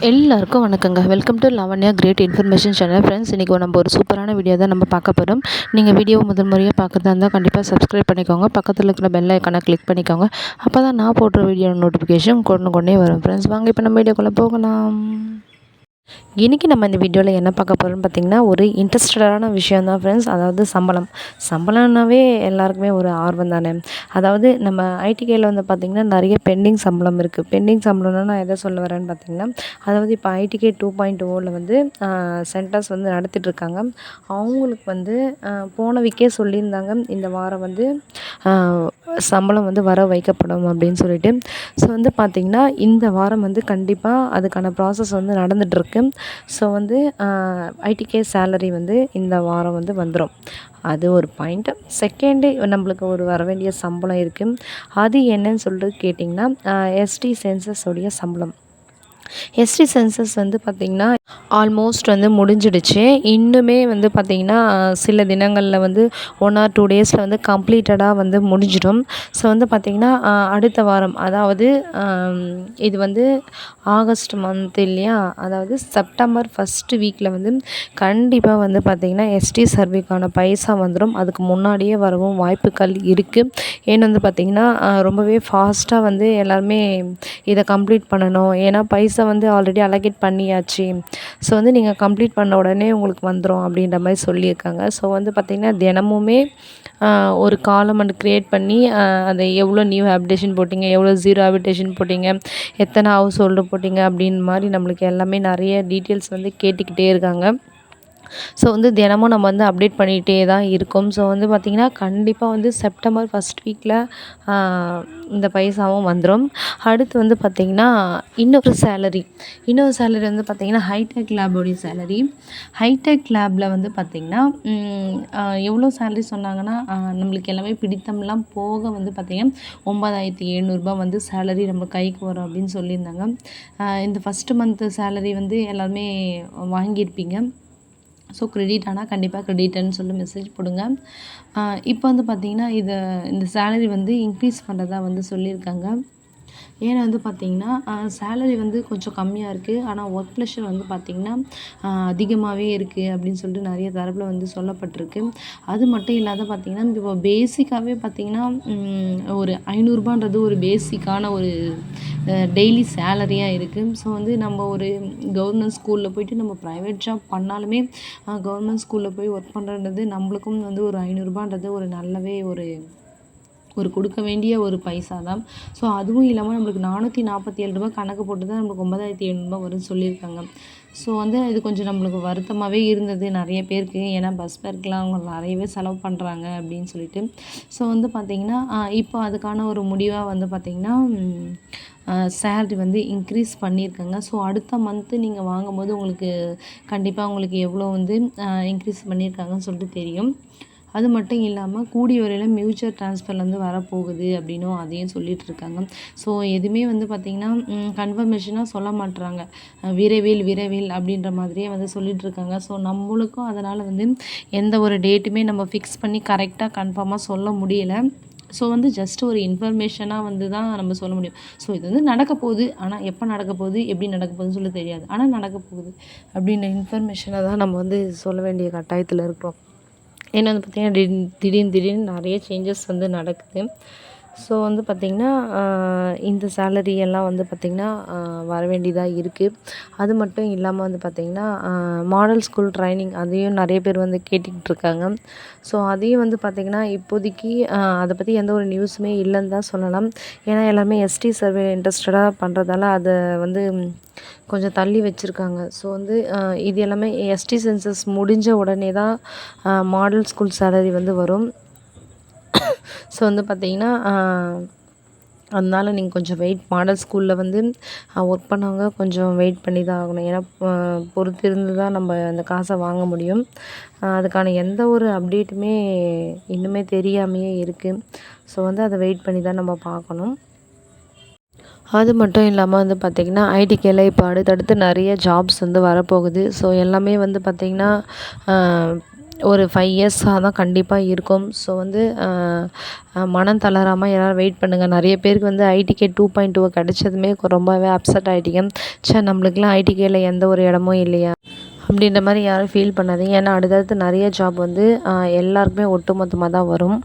எல்லாருக்கும் வணக்கங்க. Welcome to Lavanya great information channel. Friends, இன்றைக்கி நம்ம ஒரு சூப்பரான வீடியோ தான் நம்ம பார்க்க போகிறோம். நீங்கள் வீடியோவை முதல் முறையாக பார்க்குறதா இருந்தால் கண்டிப்பாக சப்ஸ்கிரைப் பண்ணிக்கோங்க. பக்கத்தில் இருக்கிற பெல் ஐக்கானை கிளிக் பண்ணிக்கோங்க. அப்போ தான் நான் போடுற வீடியோ நோட்டிஃபிகேஷன் கொண்டே வரும். ஃப்ரெண்ட்ஸ், வாங்க இப்போ நம்ம வீடியோக்குள்ளே போகலாம். இன்றைக்கி நம்ம இந்த வீடியோவில் என்ன பார்க்க போகிறோம்னு பார்த்திங்கன்னா, ஒரு இன்ட்ரெஸ்டடான விஷயம் தான் ஃப்ரெண்ட்ஸ். அதாவது சம்பளம்னாவே எல்லாருக்குமே ஒரு ஆர்வம் தானே. அதாவது நம்ம ஐடிகேயில் வந்து பார்த்திங்கன்னா நிறைய பெண்டிங் சம்பளம் இருக்குது. பெண்டிங் சம்பளம்னா நான் எதை சொல்ல வரேன்னு பார்த்திங்கன்னா, அதாவது இப்போ ஐடிகே 2.0ல் வந்து சென்டர்ஸ் வந்து நடத்திட்டுருக்காங்க. அவங்களுக்கு வந்து போன வீக்கே சொல்லியிருந்தாங்க, இந்த வாரம் வந்து சம்பளம் வந்து வர வைக்கப்படும் அப்படின்னு சொல்லிட்டு. ஸோ வந்து பார்த்திங்கன்னா, இந்த வாரம் வந்து கண்டிப்பாக அதுக்கான ப்ராசஸ் வந்து நடந்துகிட்ருக்கு. ஸோ வந்து ஐடிகே சேலரி வந்து இந்த வாரம் வந்து வந்துடும். அது ஒரு பாயிண்ட்டு. செகண்டு, நம்மளுக்கு ஒரு வர வேண்டிய சம்பளம் இருக்குது. அது என்னன்னு சொல்லிட்டு கேட்டிங்கன்னா, எஸ்டி சென்சஸோடைய சம்பளம். எஸ்டி சென்சஸ் வந்து பார்த்திங்கன்னா ஆல்மோஸ்ட் வந்து முடிஞ்சிடுச்சு. இன்னுமே வந்து பார்த்திங்கன்னா சில தினங்களில் வந்து 1 or 2 டேஸில் வந்து கம்ப்ளீட்டடாக வந்து முடிஞ்சிடும். ஸோ வந்து பார்த்திங்கன்னா அடுத்த வாரம், அதாவது இது வந்து ஆகஸ்ட் மந்த் இல்லையா, அதாவது செப்டம்பர் ஃபஸ்ட்டு வீக்கில் வந்து கண்டிப்பாக வந்து பார்த்திங்கன்னா எஸ்டி சர்வேக்கான பைசா வந்துடும். அதுக்கு முன்னாடியே வரவும் வாய்ப்புகள் இருக்குது. ஏன்னு வந்து பார்த்திங்கன்னா ரொம்பவே ஃபாஸ்ட்டாக வந்து எல்லாருமே இதை கம்ப்ளீட் பண்ணணும். ஏன்னா பைசா வந்து ஆல்ரெடி அலோகேட் பண்ணியாச்சு. ஸோ வந்து நீங்கள் கம்ப்ளீட் பண்ண உடனே உங்களுக்கு வந்துடும் அப்படின்ற மாதிரி சொல்லியிருக்காங்க. ஸோ வந்து பார்த்திங்கன்னா தினமுமே ஒரு காலம் வந்து க்ரியேட் பண்ணி அதை எவ்வளோ நியூ ஹேபிடேஷன் போட்டிங்க, எவ்வளோ ஜீரோ ஹேபிடேஷன் போட்டிங்க, எத்தனை ஹவுஸ் ஹோல்டு போட்டிங்க அப்படின்னு மாதிரி நம்மளுக்கு எல்லாமே நிறைய டீட்டெயில்ஸ் வந்து கேட்டுக்கிட்டே இருக்காங்க. ஸோ வந்து தினமும் நம்ம வந்து அப்டேட் பண்ணிகிட்டே தான் இருக்கோம். ஸோ வந்து பார்த்திங்கன்னா கண்டிப்பாக வந்து செப்டம்பர் ஃபஸ்ட் வீக்கில் இந்த பைசாவும் வந்துடும். அடுத்து வந்து பார்த்திங்கன்னா இன்னொரு சேலரி வந்து பார்த்திங்கன்னா ஹைடெக் லேபோடைய சேலரி. ஹைடெக் லேபில் வந்து பார்த்திங்கன்னா எவ்வளோ சேலரி சொன்னாங்கன்னா, நம்மளுக்கு எல்லாமே பிடித்தம்லாம் போக வந்து பார்த்திங்கன்னா 9700 வந்து சேலரி நம்ம கைக்கு வரும் அப்படின்னு சொல்லியிருந்தாங்க. இந்த ஃபஸ்ட்டு மந்த்து சேலரி வந்து எல்லாருமே வாங்கியிருப்பீங்க. ஸோ கிரெடிட் ஆனால் கண்டிப்பாக கிரெடிட்டுன்னு சொல்லி மெசேஜ் போடுங்க. இப்போ வந்து பார்த்திங்கன்னா இந்த சேலரி வந்து இன்க்ரீஸ் பண்ணுறதா வந்து சொல்லியிருக்காங்க. ஏன்னா வந்து பார்த்திங்கன்னா சேலரி வந்து கொஞ்சம் கம்மியாக இருக்குது, ஆனால் ஒர்க் ப்ரெஷர் வந்து பார்த்திங்கன்னா அதிகமாகவே இருக்குது அப்படின்னு சொல்லிட்டு நிறைய தரப்பில் வந்து சொல்லப்பட்டிருக்கு. அது மட்டும் இல்லாத பார்த்திங்கன்னா இப்போ பேசிக்காகவே பார்த்திங்கன்னா ஒரு 500 ஒரு பேசிக்கான ஒரு டெய்லி சேலரியாக இருக்குது. ஸோ வந்து நம்ம ஒரு கவர்மெண்ட் ஸ்கூலில் போய்ட்டு நம்ம ப்ரைவேட் ஜாப் பண்ணாலுமே கவர்மெண்ட் ஸ்கூலில் போய் ஒர்க் பண்ணுறது நம்மளுக்கும் வந்து ஒரு 500 ஒரு நல்லவே ஒரு கொடுக்க வேண்டிய ஒரு பைசா தான். ஸோ அதுவும் இல்லாமல் நம்மளுக்கு 447 கணக்கு போட்டு தான் நம்மளுக்கு 9700 வரும்னு சொல்லியிருக்காங்க. ஸோ வந்து இது கொஞ்சம் நம்மளுக்கு வருத்தமாகவே இருந்தது நிறைய பேருக்கு. ஏன்னா பஸ் ஃபேருக்குலாம் அவங்க நிறையவே செலவு பண்ணுறாங்க அப்படின்னு சொல்லிட்டு. ஸோ வந்து பார்த்திங்கன்னா இப்போ அதுக்கான ஒரு முடிவாக வந்து பார்த்திங்கன்னா சேலரி வந்து இன்க்ரீஸ் பண்ணியிருக்காங்க. ஸோ அடுத்த மந்த்து நீங்கள் வாங்கும்போது உங்களுக்கு கண்டிப்பாக உங்களுக்கு எவ்வளோ வந்து இன்க்ரீஸ் பண்ணியிருக்காங்கன்னு சொல்லிட்டு தெரியும். அது மட்டும் இல்லாமல் கூடிய வரையில் மியூச்சுவல் ட்ரான்ஸ்ஃபர் வந்து வரப்போகுது அப்படின்னும் அதையும் சொல்லிகிட்ருக்காங்க. ஸோ எதுவுமே வந்து பார்த்திங்கன்னா கன்ஃபர்மேஷனாக சொல்ல மாட்டுறாங்க. விரைவில் அப்படின்ற மாதிரியே வந்து சொல்லிகிட்ருக்காங்க. ஸோ நம்மளுக்கும் அதனால் வந்து எந்த ஒரு டேட்டுமே நம்ம ஃபிக்ஸ் பண்ணி கரெக்டாக கன்ஃபார்மாக சொல்ல முடியலை. ஸோ வந்து ஜஸ்ட் ஒரு இன்ஃபர்மேஷனாக வந்து தான் நம்ம சொல்ல முடியும். ஸோ இது வந்து நடக்க போகுது, ஆனால் எப்போ நடக்க போகுது, எப்படி நடக்க போகுதுன்னு சொல்லி தெரியாது. ஆனால் நடக்க போகுது அப்படின்ற இன்ஃபர்மேஷனை தான் நம்ம வந்து சொல்ல வேண்டிய கட்டாயத்தில் இருக்கிறோம். ஏன்னா வந்து பார்த்திங்கன்னா திடீர்னு நிறைய சேஞ்சஸ் வந்து நடக்குது. ஸோ வந்து பார்த்திங்கன்னா இந்த சேலரி எல்லாம் வந்து பார்த்திங்கன்னா வர வேண்டியதாக இருக்குது. அது மட்டும் இல்லாமல் வந்து பார்த்திங்கன்னா மாடல் ஸ்கூல் ட்ரைனிங் அதையும் நிறைய பேர் வந்து கேட்டுக்கிட்டு இருக்காங்க. ஸோ அதையும் வந்து பார்த்திங்கன்னா இப்போதைக்கு அதை பற்றி எந்த ஒரு நியூஸுமே இல்லைன்னு தான் சொல்லலாம். ஏன்னா எல்லாருமே எஸ்டி சர்வே இன்ட்ரெஸ்டடாக பண்ணுறதால அதை வந்து கொஞ்சம் தள்ளி வச்சுருக்காங்க. ஸோ வந்து இது எல்லாமே எஸ்டி சென்சஸ் முடிஞ்ச உடனே தான் மாடல் ஸ்கூல் சேலரி வந்து வரும். ஸோ வந்து பார்த்திங்கன்னா அதனால நீங்கள் கொஞ்சம் மாடல் ஸ்கூலில் வந்து ஒர்க் பண்ணவங்க கொஞ்சம் வெயிட் பண்ணி தான் ஆகணும். ஏன்னா பொறுத்திருந்து தான் நம்ம அந்த காசை வாங்க முடியும். அதுக்கான எந்த ஒரு அப்டேட்டுமே இன்னுமே தெரியாமையே இருக்குது. ஸோ வந்து அதை வெயிட் பண்ணி தான் நம்ம பார்க்கணும். அது மட்டும் இல்லாமல் வந்து பார்த்திங்கன்னா ஐடிகேல இப்போ அடுத்தடுத்து நிறைய ஜாப்ஸ் வந்து வரப்போகுது. ஸோ எல்லாமே வந்து பார்த்திங்கன்னா ஒரு 5 இயர்ஸாக தான் கண்டிப்பாக இருக்கும். ஸோ வந்து மனம் தளராமல் எல்லோரும் வெயிட் பண்ணுங்கள். நிறைய பேருக்கு வந்து ஐடிகே 2.2 கிடச்சதுமே ரொம்பவே அப்செட் ஆகிட்டீங்க. நம்மளுக்குலாம் ஐடிகேயில் எந்த ஒரு இடமும் இல்லையா அப்படின்ற மாதிரி யாரும் ஃபீல் பண்ணாதீங்க. ஏன்னா அடுத்தடுத்து நிறைய ஜாப் வந்து எல்லாருக்குமே ஒட்டுமொத்தமாக தான் வரும்.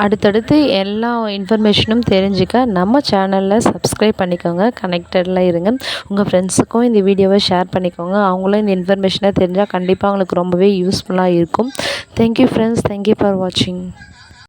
அடுத்தடுத்து எல்லா இன்ஃபர்மேஷனும் தெரிஞ்சுக்க நம்ம சேனலில் சப்ஸ்கிரைப் பண்ணிக்கோங்க, கனெக்டடில் இருங்க. உங்கள் ஃப்ரெண்ட்ஸுக்கும் இந்த வீடியோவை ஷேர் பண்ணிக்கோங்க. அவங்களும் இந்த இன்ஃபர்மேஷனை தெரிஞ்சால் கண்டிப்பாக அவங்களுக்கு ரொம்பவே யூஸ்ஃபுல்லாக இருக்கும். தேங்க்யூ ஃப்ரெண்ட்ஸ், தேங்க்யூ ஃபார் வாட்சிங்.